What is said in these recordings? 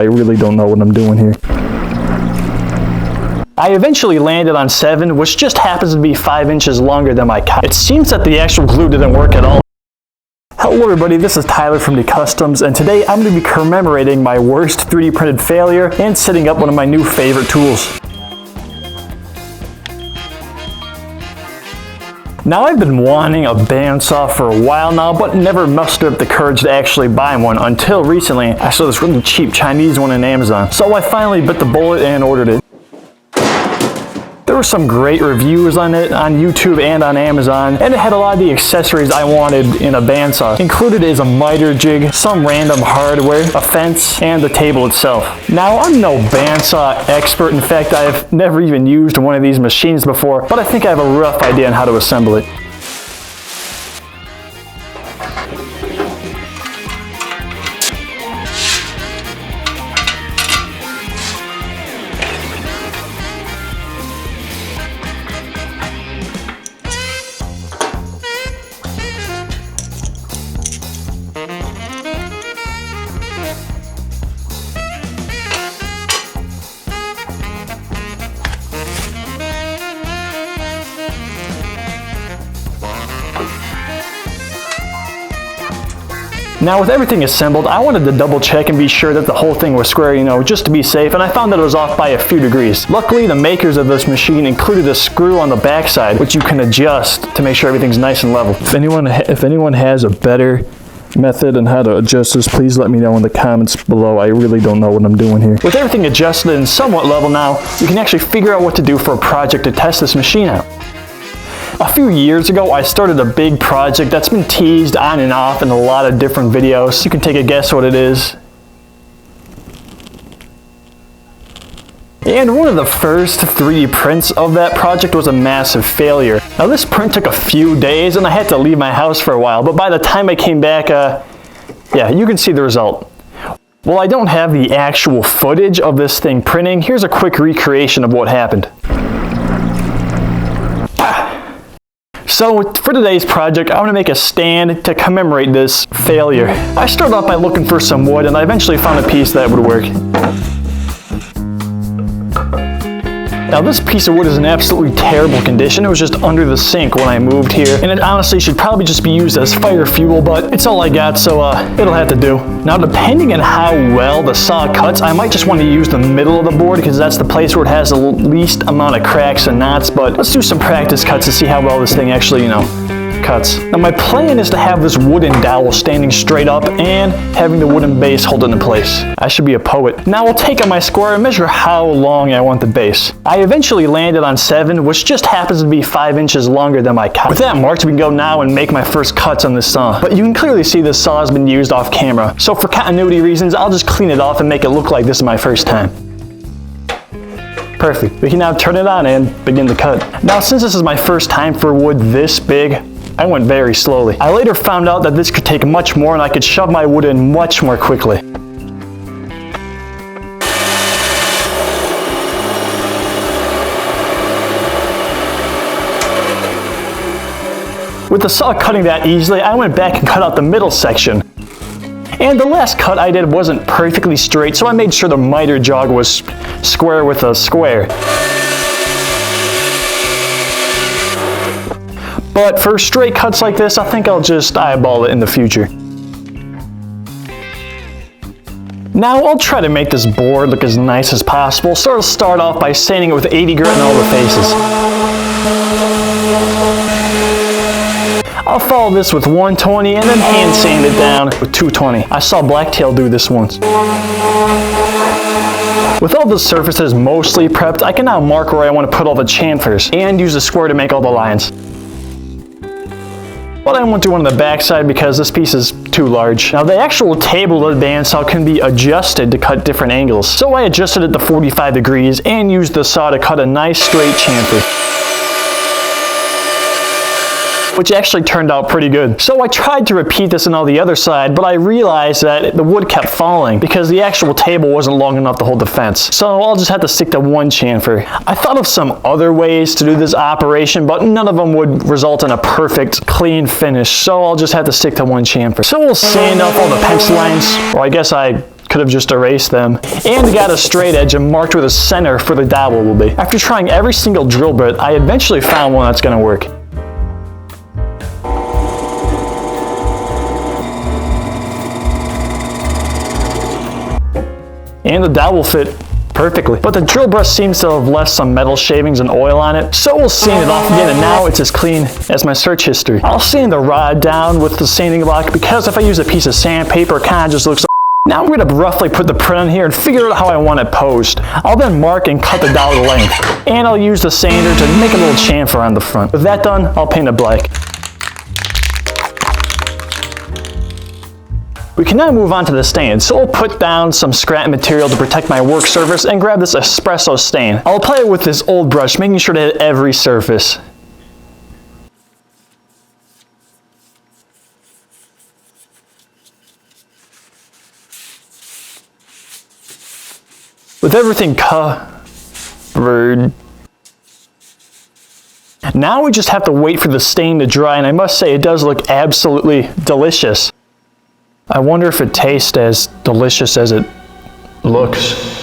I really don't know what I'm doing here. I eventually landed on 7, which just happens to be 5 inches longer than my cut. It seems that the actual glue didn't work at all. Hello everybody, this is Tyler from Tcustoms, and today I'm going to be commemorating my worst 3D printed failure and setting up one of my new favorite tools. Now, I've been wanting a bandsaw for a while now, but never mustered up the courage to actually buy one until recently. I saw this really cheap Chinese one on Amazon. So I finally bit the bullet and ordered it. There were some great reviews on it on YouTube and on Amazon, and it had a lot of the accessories I wanted in a bandsaw. Included is a miter jig, some random hardware, a fence, and the table itself. Now, I'm no bandsaw expert. In fact, I've never even used one of these machines before, but I think I have a rough idea on how to assemble it. Now, with everything assembled, I wanted to double check and be sure that the whole thing was square, just to be safe, and I found that it was off by a few degrees. Luckily, the makers of this machine included a screw on the backside, which you can adjust to make sure everything's nice and level. If anyone has a better method on how to adjust this, please let me know in the comments below. I really don't know what I'm doing here. With everything adjusted and somewhat level now, you can actually figure out what to do for a project to test this machine out. A few years ago, I started a big project that's been teased on and off in a lot of different videos. You can take a guess what it is. And one of the first 3D prints of that project was a massive failure. Now, this print took a few days and I had to leave my house for a while, but by the time I came back, yeah, you can see the result. While I don't have the actual footage of this thing printing, here's a quick recreation of what happened. So for today's project, I want to make a stand to commemorate this failure. I started off by looking for some wood, and I eventually found a piece that would work. Now, this piece of wood is in absolutely terrible condition. It was just under the sink when I moved here, and it honestly should probably just be used as fire fuel, but it's all I got, so it'll have to do. Now, depending on how well the saw cuts, I might just want to use the middle of the board because that's the place where it has the least amount of cracks and knots, but let's do some practice cuts to see how well this thing actually, cuts. Now, my plan is to have this wooden dowel standing straight up and having the wooden base hold it in place. I should be a poet. Now, I'll take out my square and measure how long I want the base. I eventually landed on 7, which just happens to be 5 inches longer than my cut. With that marked, we can go now and make my first cuts on this saw. But you can clearly see this saw has been used off camera. So for continuity reasons, I'll just clean it off and make it look like this is my first time. Perfect. We can now turn it on and begin the cut. Now, since this is my first time for wood this big, I went very slowly. I later found out that this could take much more and I could shove my wood in much more quickly. With the saw cutting that easily, I went back and cut out the middle section. And the last cut I did wasn't perfectly straight, so I made sure the miter jog was square with a square. But for straight cuts like this, I think I'll just eyeball it in the future. Now, I'll try to make this board look as nice as possible, so I'll start off by sanding it with 80 grit in all the faces. I'll follow this with 120 and then hand sand it down with 220. I saw Blacktail do this once. With all the surfaces mostly prepped, I can now mark where I want to put all the chamfers and use the square to make all the lines. But I won't do one on the backside because this piece is too large. Now, the actual table of the bandsaw can be adjusted to cut different angles. So I adjusted it to 45 degrees and used the saw to cut a nice straight chamfer, which actually turned out pretty good. So I tried to repeat this on all the other side, but I realized that the wood kept falling because the actual table wasn't long enough to hold the fence. So I'll just have to stick to one chamfer. I thought of some other ways to do this operation, but none of them would result in a perfect, clean finish. So I'll just have to stick to one chamfer. So we'll sand off all the pencil lines, or I guess I could have just erased them. And got a straight edge and marked where the center for the dowel will be. After trying every single drill bit, I eventually found one that's going to work. And the dowel fit perfectly. But the drill brush seems to have left some metal shavings and oil on it, so we'll sand it off again, and now it's as clean as my search history. I'll sand the rod down with the sanding block because if I use a piece of sandpaper, it kind of just looks. Now I'm going to roughly put the print on here and figure out how I want it posed. I'll then mark and cut the dowel to length, and I'll use the sander to make a little chamfer on the front. With that done, I'll paint it black. We can now move on to the stain, so I'll put down some scrap material to protect my work surface and grab this espresso stain. I'll apply it with this old brush, making sure to hit every surface. With everything covered, now we just have to wait for the stain to dry, and I must say it does look absolutely delicious. I wonder if it tastes as delicious as it looks.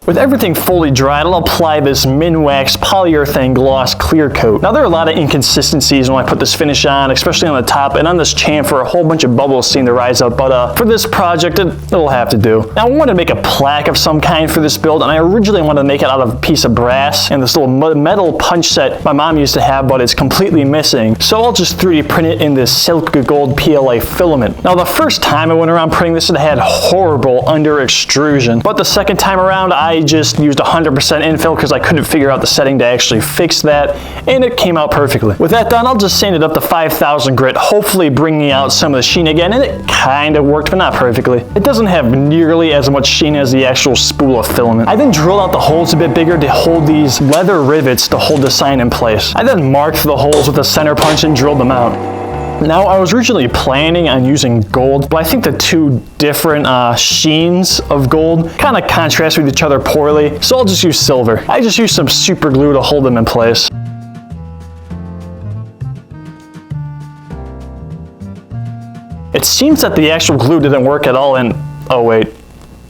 With everything fully dried, I'll apply this Minwax polyurethane gloss clear coat. Now there are a lot of inconsistencies when I put this finish on, especially on the top, and on this chamfer a whole bunch of bubbles seem to rise up, but for this project it'll have to do. Now I wanted to make a plaque of some kind for this build, and I originally wanted to make it out of a piece of brass and this little metal punch set my mom used to have, but it's completely missing. So I'll just 3D print it in this silk gold PLA filament. Now the first time I went around printing this, it had horrible under extrusion, but the second time around I just used 100% infill because I couldn't figure out the setting to actually fix that, and it came out perfectly. With that done, I'll just sand it up to 5000 grit, hopefully bringing out some of the sheen again, and it kind of worked, but not perfectly. It doesn't have nearly as much sheen as the actual spool of filament. I then drilled out the holes a bit bigger to hold these leather rivets to hold the sign in place. I then marked the holes with a center punch and drilled them out. Now, I was originally planning on using gold, but I think the two different sheens of gold kind of contrast with each other poorly, so I'll just use silver. I just used some super glue to hold them in place. It seems that the actual glue didn't work at all, and oh wait.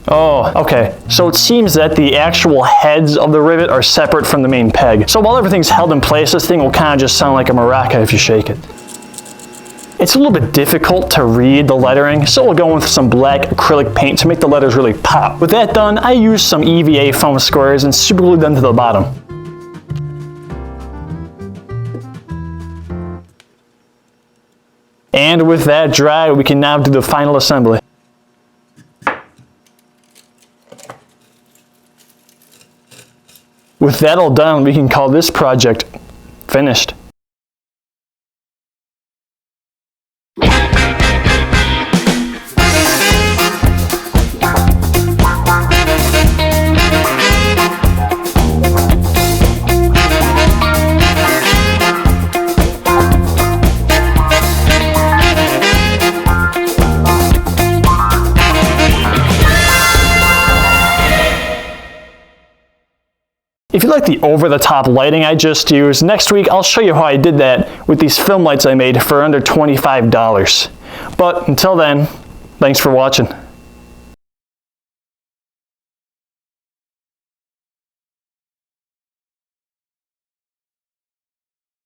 Oh, okay. So it seems that the actual heads of the rivet are separate from the main peg. So while everything's held in place, this thing will kind of just sound like a maraca if you shake it. It's a little bit difficult to read the lettering, so we'll go with some black acrylic paint to make the letters really pop. With that done, I used some EVA foam squares and super glued them to the bottom. And with that dry, we can now do the final assembly. With that all done, we can call this project finished. If you like the over-the-top lighting I just used, next week I'll show you how I did that with these film lights I made for under $25. But until then, thanks for watching.